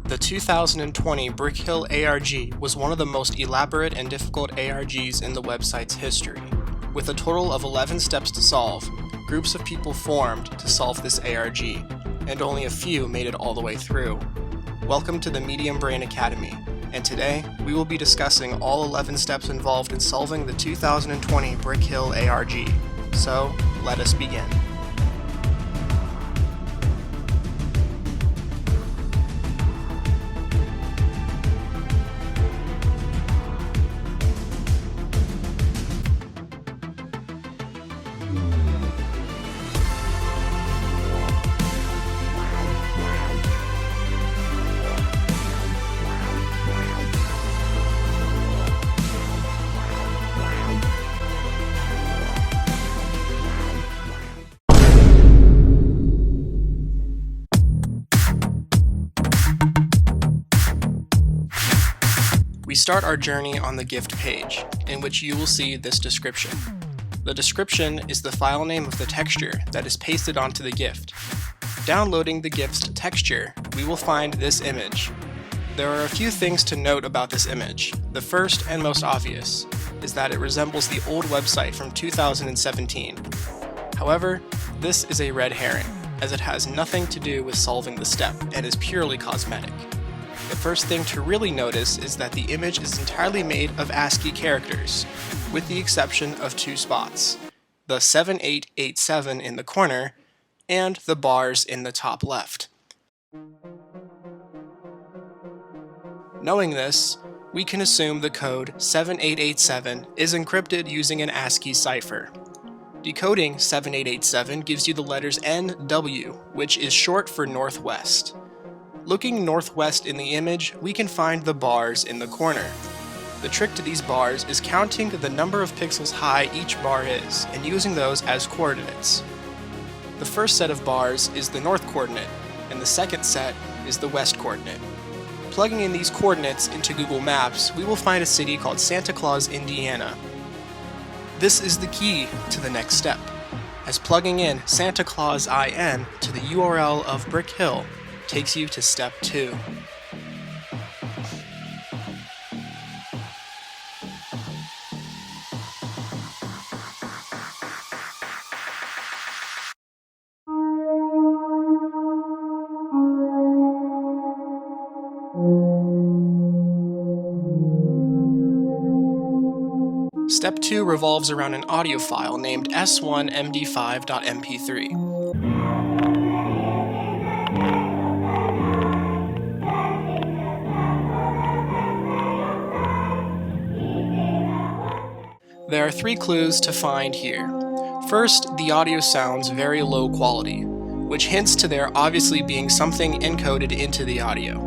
The 2020 Brick Hill ARG was one of the most elaborate and difficult ARGs in the website's history. With a total of 11 steps to solve, groups of people formed to solve this ARG, and only a few made it all the way through. Welcome to the Medium Brain Academy, and today we will be discussing all 11 steps involved in solving the 2020 Brick Hill ARG. So, let us begin. We start our journey on the gift page, in which you will see this description. The description is the file name of the texture that is pasted onto the gift. Downloading the gift's texture, we will find this image. There are a few things to note about this image. The first and most obvious is that it resembles the old website from 2017. However, this is a red herring, as it has nothing to do with solving the step and is purely cosmetic. The first thing to really notice is that the image is entirely made of ASCII characters, with the exception of two spots, the 7887 in the corner and the bars in the top left. Knowing this, we can assume the code 7887 is encrypted using an ASCII cipher. Decoding 7887 gives you the letters NW, which is short for Northwest. Looking northwest in the image, we can find the bars in the corner. The trick to these bars is counting the number of pixels high each bar is, and using those as coordinates. The first set of bars is the north coordinate, and the second set is the west coordinate. Plugging in these coordinates into Google Maps, we will find a city called Santa Claus, Indiana. This is the key to the next step, as plugging in Santa Claus IN to the URL of Brick Hill takes you to step 2. Step 2 revolves around an audio file named s1md5.mp3. There are 3 clues to find here. First, the audio sounds very low quality, which hints to there obviously being something encoded into the audio.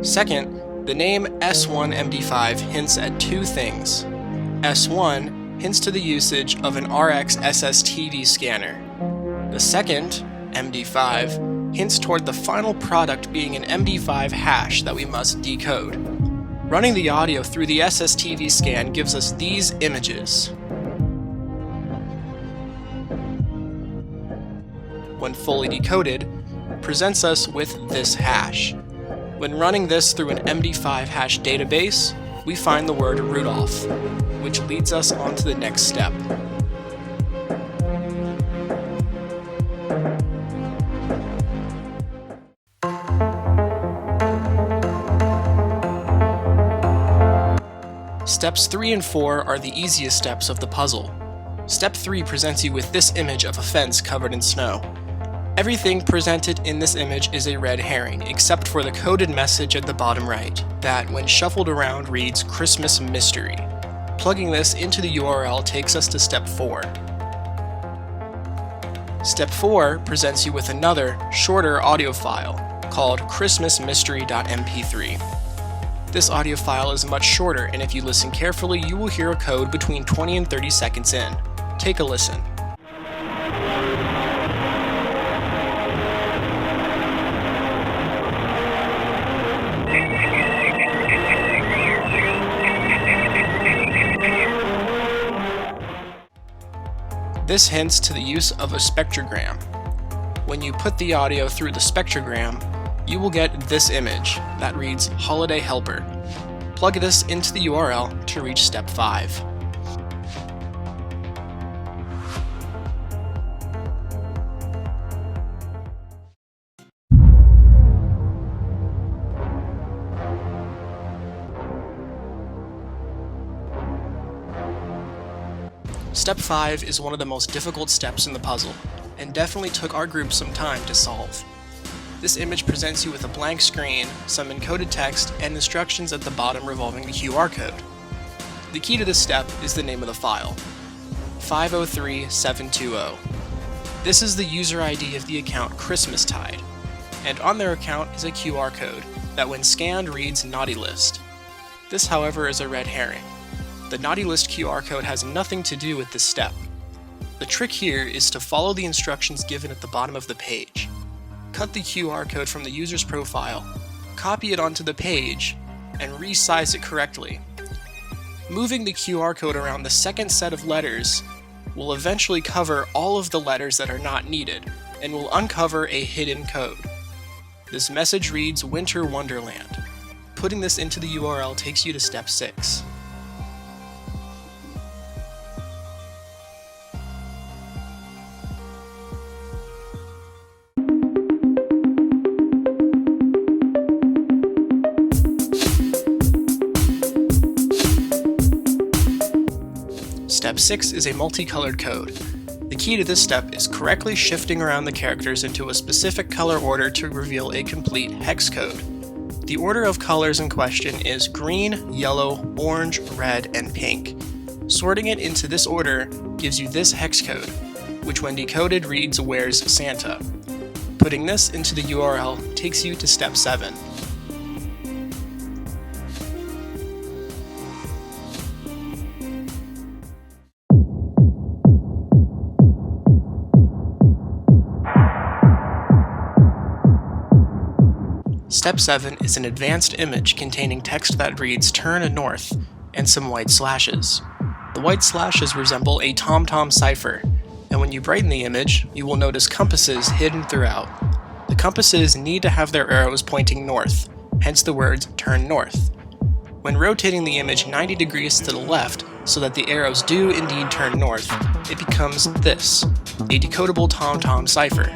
Second, the name S1MD5 hints at 2 things. S1 hints to the usage of an RX SSTV scanner. The second, MD5, hints toward the final product being an MD5 hash that we must decode. Running the audio through the SSTV scan gives us these images. When fully decoded, presents us with this hash. When running this through an MD5 hash database, we find the word Rudolph, which leads us on to the next step. Steps 3 and 4 are the easiest steps of the puzzle. Step 3 presents you with this image of a fence covered in snow. Everything presented in this image is a red herring, except for the coded message at the bottom right, that when shuffled around reads Christmas Mystery. Plugging this into the URL takes us to step 4. Step 4 presents you with another, shorter audio file called christmasmystery.mp3. This audio file is much shorter, and if you listen carefully, you will hear a code between 20 and 30 seconds in. Take a listen. This hints to the use of a spectrogram. When you put the audio through the spectrogram, you will get this image that reads Holiday Helper. Plug this into the URL to reach step 5. Step 5 is one of the most difficult steps in the puzzle, and definitely took our group some time to solve. This image presents you with a blank screen, some encoded text, and instructions at the bottom revolving the QR code. The key to this step is the name of the file, 503720. This is the user ID of the account Christmastide, and on their account is a QR code that when scanned reads Naughty List. This, however, is a red herring. The Naughty List QR code has nothing to do with this step. The trick here is to follow the instructions given at the bottom of the page. Cut the QR code from the user's profile, copy it onto the page, and resize it correctly. Moving the QR code around the second set of letters will eventually cover all of the letters that are not needed, and will uncover a hidden code. This message reads Winter Wonderland. Putting this into the URL takes you to step 6. Step 6 is a multicolored code. The key to this step is correctly shifting around the characters into a specific color order to reveal a complete hex code. The order of colors in question is green, yellow, orange, red, and pink. Sorting it into this order gives you this hex code, which when decoded reads Where's Santa? Putting this into the URL takes you to step 7. Step 7 is an advanced image containing text that reads Turn North and some white slashes. The white slashes resemble a TomTom cipher, and when you brighten the image, you will notice compasses hidden throughout. The compasses need to have their arrows pointing north, hence the words Turn North. When rotating the image 90 degrees to the left so that the arrows do indeed turn north, it becomes this, a decodable TomTom cipher.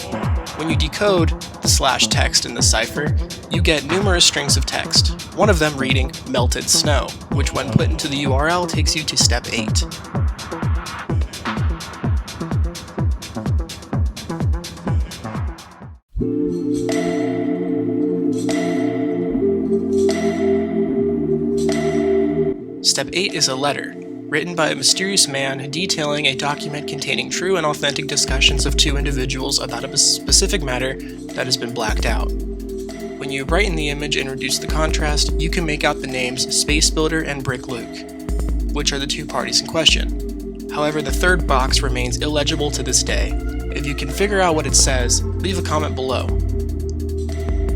When you decode the slash text in the cipher, you get numerous strings of text, one of them reading Melted Snow, which when put into the URL takes you to step 8. Step 8 is a letter, written by a mysterious man detailing a document containing true and authentic discussions of two individuals about a specific matter that has been blacked out. When you brighten the image and reduce the contrast, you can make out the names Space Builder and Brick Luke, which are the two parties in question. However, the third box remains illegible to this day. If you can figure out what it says, leave a comment below.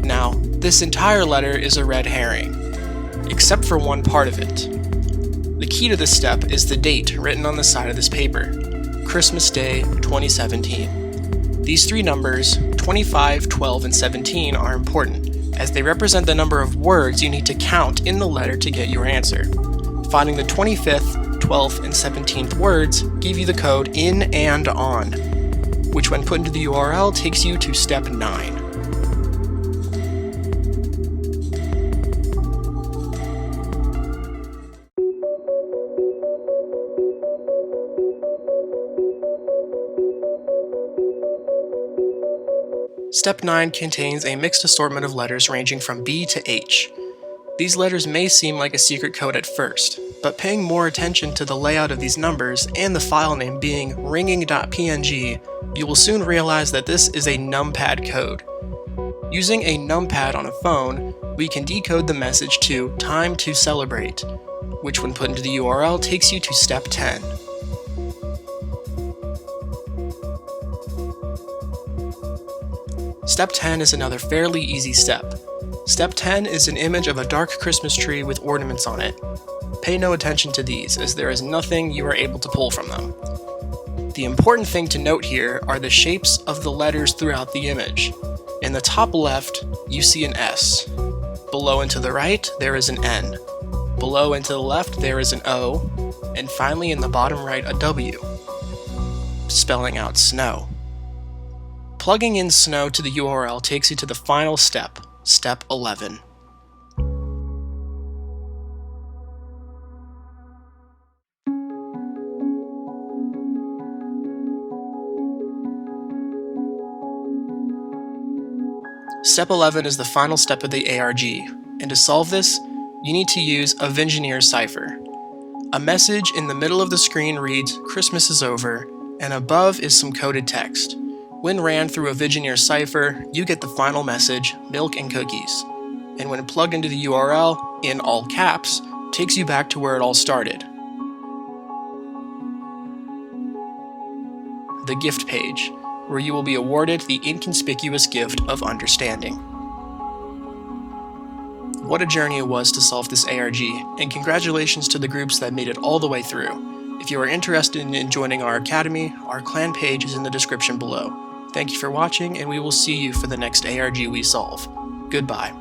Now, this entire letter is a red herring, except for one part of it. The key to this step is the date written on the side of this paper, Christmas Day 2017. These three numbers, 25, 12, and 17, are important, as they represent the number of words you need to count in the letter to get your answer. Finding the 25th, 12th, and 17th words give you the code in and on, which when put into the URL takes you to step 9. Step 9 contains a mixed assortment of letters ranging from B to H. These letters may seem like a secret code at first, but paying more attention to the layout of these numbers and the file name being ringing.png, you will soon realize that this is a numpad code. Using a numpad on a phone, we can decode the message to Time to Celebrate, which when put into the URL takes you to step 10. Step 10 is another fairly easy step. Step 10 is an image of a dark Christmas tree with ornaments on it. Pay no attention to these, as there is nothing you are able to pull from them. The important thing to note here are the shapes of the letters throughout the image. In the top left, you see an S. Below and to the right, there is an N. Below and to the left, there is an O. And finally, in the bottom right, a W, spelling out snow. Plugging in snow to the URL takes you to the final step, step 11. Step 11 is the final step of the ARG, and to solve this, you need to use a Vingineer cipher. A message in the middle of the screen reads, "Christmas is over," and above is some coded text. When ran through a Vingineer cipher, you get the final message, "Milk and cookies." And when plugged into the URL, in all caps, takes you back to where it all started. The gift page, where you will be awarded the inconspicuous gift of understanding. What a journey it was to solve this ARG, and congratulations to the groups that made it all the way through. If you are interested in joining our academy, our clan page is in the description below. Thank you for watching, and we will see you for the next ARG we solve. Goodbye.